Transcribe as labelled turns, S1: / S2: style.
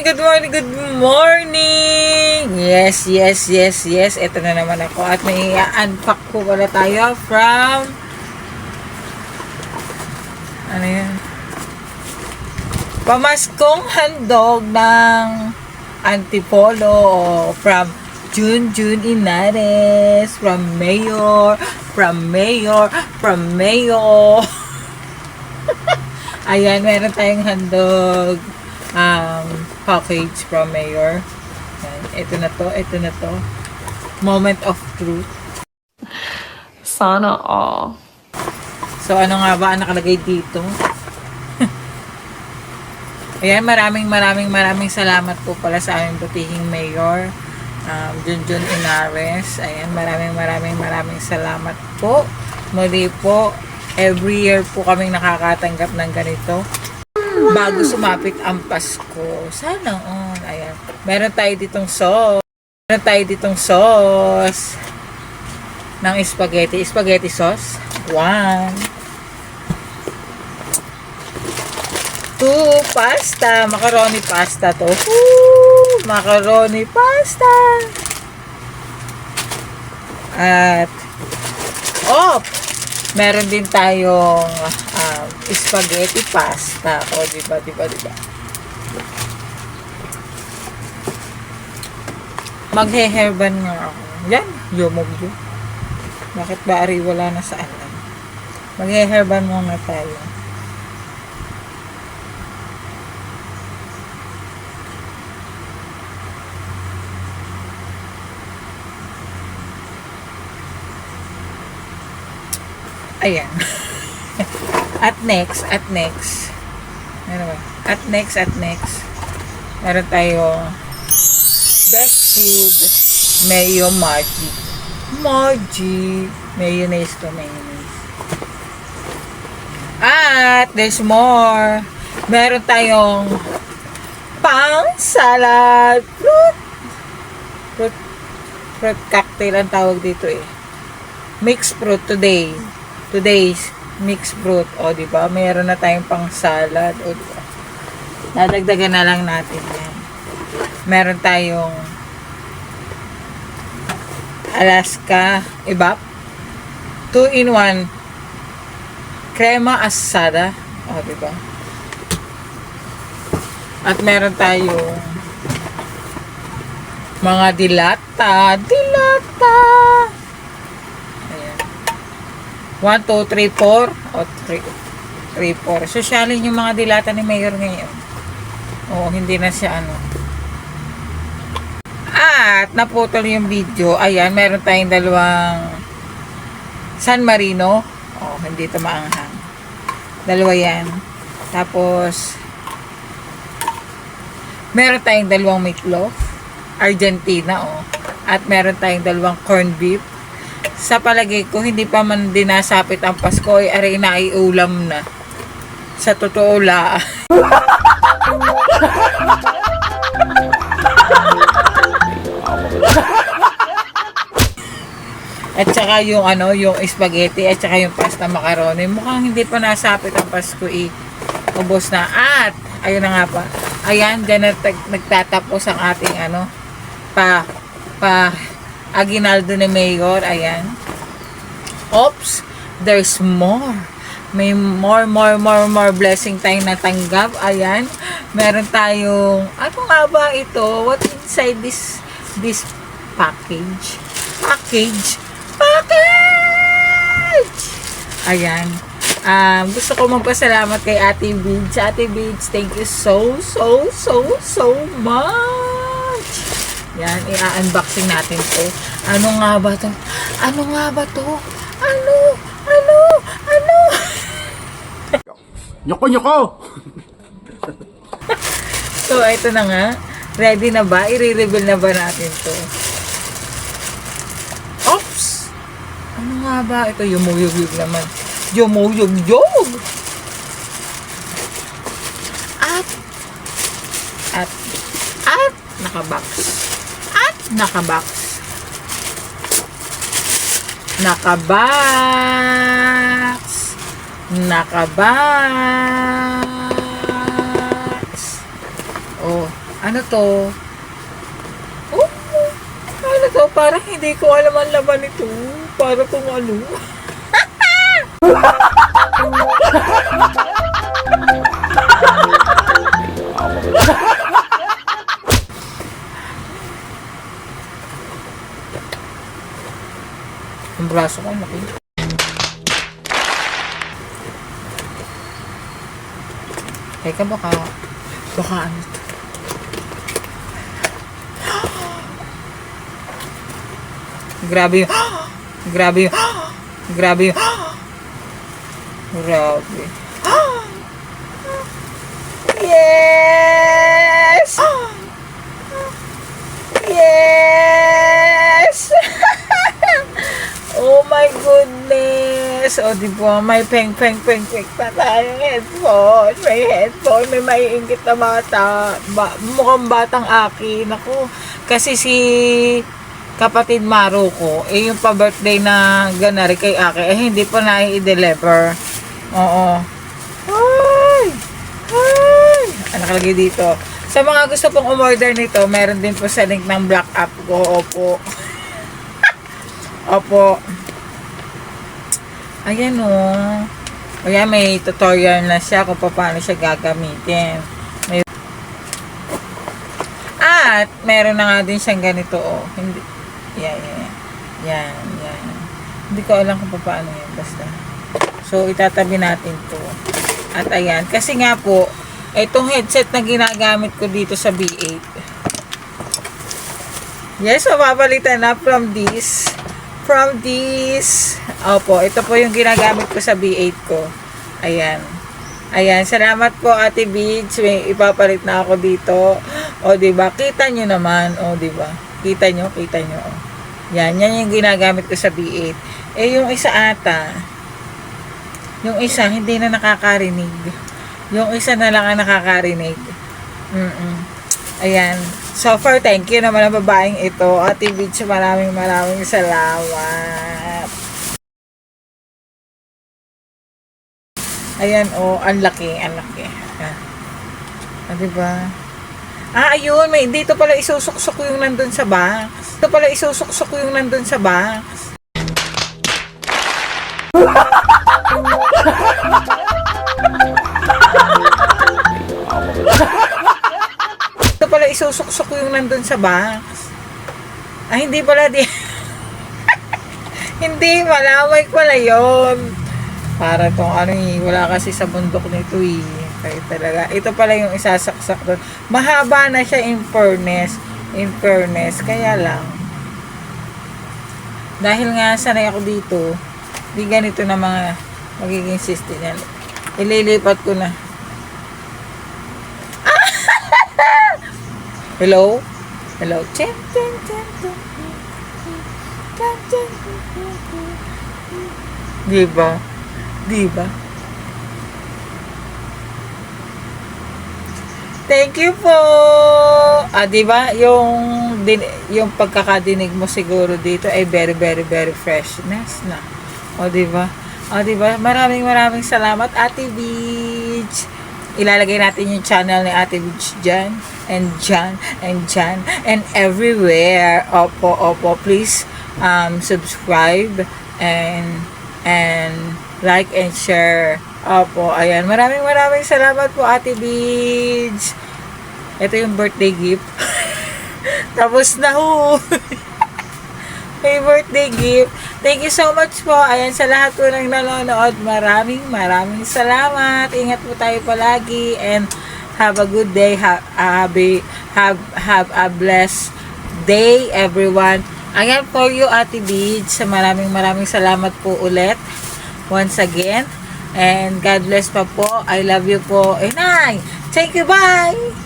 S1: good morning, good morning! Yes. Ito na naman ako at may unpack po pala tayo from ano yan? Pamaskong handog ng Antipolo from Junjun Inares, from Mayor. Ayan, meron tayong handog package from Mayor. Ayan, ito na to. Moment of truth.
S2: Sana all.
S1: So, ano nga ba ang nakalagay dito? Ayan, maraming salamat po pala sa aming butihing Mayor, Junjun Inares. Ayan, maraming salamat po. Muli po, every year po kaming nakakatanggap ng ganito bago sumapit ang Pasko. Sana all. Ayan, meron tayo ditong sauce ng spaghetti sauce. 1 2 pasta, macaroni pasta to. Macaroni pasta. At meron din tayong spaghetti pasta. O, diba? Maghe-hairban nga ako. Yan, yumog. Bakit ba ari wala na sa alam? Maghe-hairban muna tayo. Ayan. At next. Ano ba? At next. Meron tayo best food mayo Margie. Mayonnaise. At there's more. Meron tayong pang salad fruit cocktail ang tawag dito eh. Mixed fruit today's mixed fruit. O, diba? Mayroon na tayong pang salad. O, diba? Dadagdagan na lang natin yan. Meron tayong Alaska Evap 2-in-1 crema asada. O, diba? At meron tayong mga dilata. 1, 2, 3, 4 o 3, 4. Sosyalin yung mga dilata ni Mayor ngayon. Oo, hindi na siya At naputol yung video. Ayan, meron tayong dalawang San Marino. Oh, hindi ito maanghang. Dalawa yan. Tapos meron tayong dalawang meatloaf Argentina. At meron tayong dalawang corned beef. Sa palagay ko, hindi pa man dinasapit ang Pasko, ay aray na ay ulam na. Sa totoo la. At saka yung yung spaghetti at saka yung pasta macaroni. Mukhang hindi pa nasapit ang Pasko eh. Ubos na. At, ayun na nga pa. Ayan, dyan nagtatapos ang ating aginaldo ni Mayor. Ayan. Oops, there's more. May more blessing tayong natanggap. Ayan. Meron tayong, ano nga ba ito? What inside this package? Package! Ayan. Gusto ko magpasalamat kay Ate Beads. Ate Beads, thank you so much. Yan, i-unboxing natin to. Ano nga ba to? Ano?
S3: Nyoko!
S1: So, ito na nga. Ready na ba? I-reveal na ba natin to? Oops! Ano nga ba? Ito, yumuyog naman. Yumuyog! At, nakabox. Nakabox. Oh, ano Ano to? Oh, ano to? Parang hindi ko alam ang laman nito. Para kung ano. Ang braso ko, laki. Teka, baka ano to? Grabe yun. Grabe yun. Grabe yun. Grabe. Yes! Yes! Oh my goodness! O, di ba? May peng pa tayong headphone. May headphone. May maiingit na bata. Mukhang batang akin. Ako. Kasi si kapatid Maro ko, yung pa-birthday na ganari kay Aki, hindi pa na-i-deliver. Oo. Ay! Ay! Ano nakalagay dito? Sa mga gusto pong umorder nito, meron din po sa link ng Black App ko. Opo. Opo. Ayan o. Ayan, may tutorial na siya kung paano siya gagamitin. At meron na nga din siyang ganito o. Hindi. Yan. Hindi ko alam kung paano yan. Basta. So, itatabi natin to. At ayan. Kasi nga po, itong headset na ginagamit ko dito sa B8. Yes, mapapalitan na from this. Opo, ito po yung ginagamit ko sa B8 ko. Ayan. Ayan, salamat po Ate Beads. May ipapalit na ako dito. O, diba? Kita nyo naman. O, diba? Kita nyo. O. Yan yung ginagamit ko sa B8. Eh, yung isa ata, yung isa hindi na nakakarinig. Yung isa na lang ang nakakarinig. Ayan. So far, thank you naman ang babaeng ito. Ate Beach, maraming salamat. Ayan, oh, ang laki. Ayan. Ah, diba? Ayun, may dito pala isusuksok yung nandun sa box. Ito pala isusuksok yung nandun sa box. Hindi pala hindi, malaway pala yun. Para tong wala kasi sa bundok nito eh. Kaya talaga, ito pala yung isasaksak doon. Mahaba na siya in fairness, kaya lang. Dahil nga sanay ako dito, di ganito na mga magiging system yan. Ililipat ko na. Hello? Chen. Diba? Thank you po. Diba? Yung pagkakadinig mo siguro dito ay very freshness na. Diba? Maraming salamat Ate Beach. Ilalagay natin yung channel ni Ate Beach dyan. And everywhere. Opo. Please subscribe and like and share. Opo, ayan. Maraming salamat po Ate Beach. Ito yung birthday gift. Tapos na ho. May birthday gift. Thank you so much po. Ayan, sa lahat po ng nanonood. Maraming salamat. Ingat po tayo palagi. And have a good day. Have a blessed day, everyone. Ayan for you, Ate Beach. Maraming salamat po ulit. Once again. And God bless pa po. I love you po. And thank you. Bye!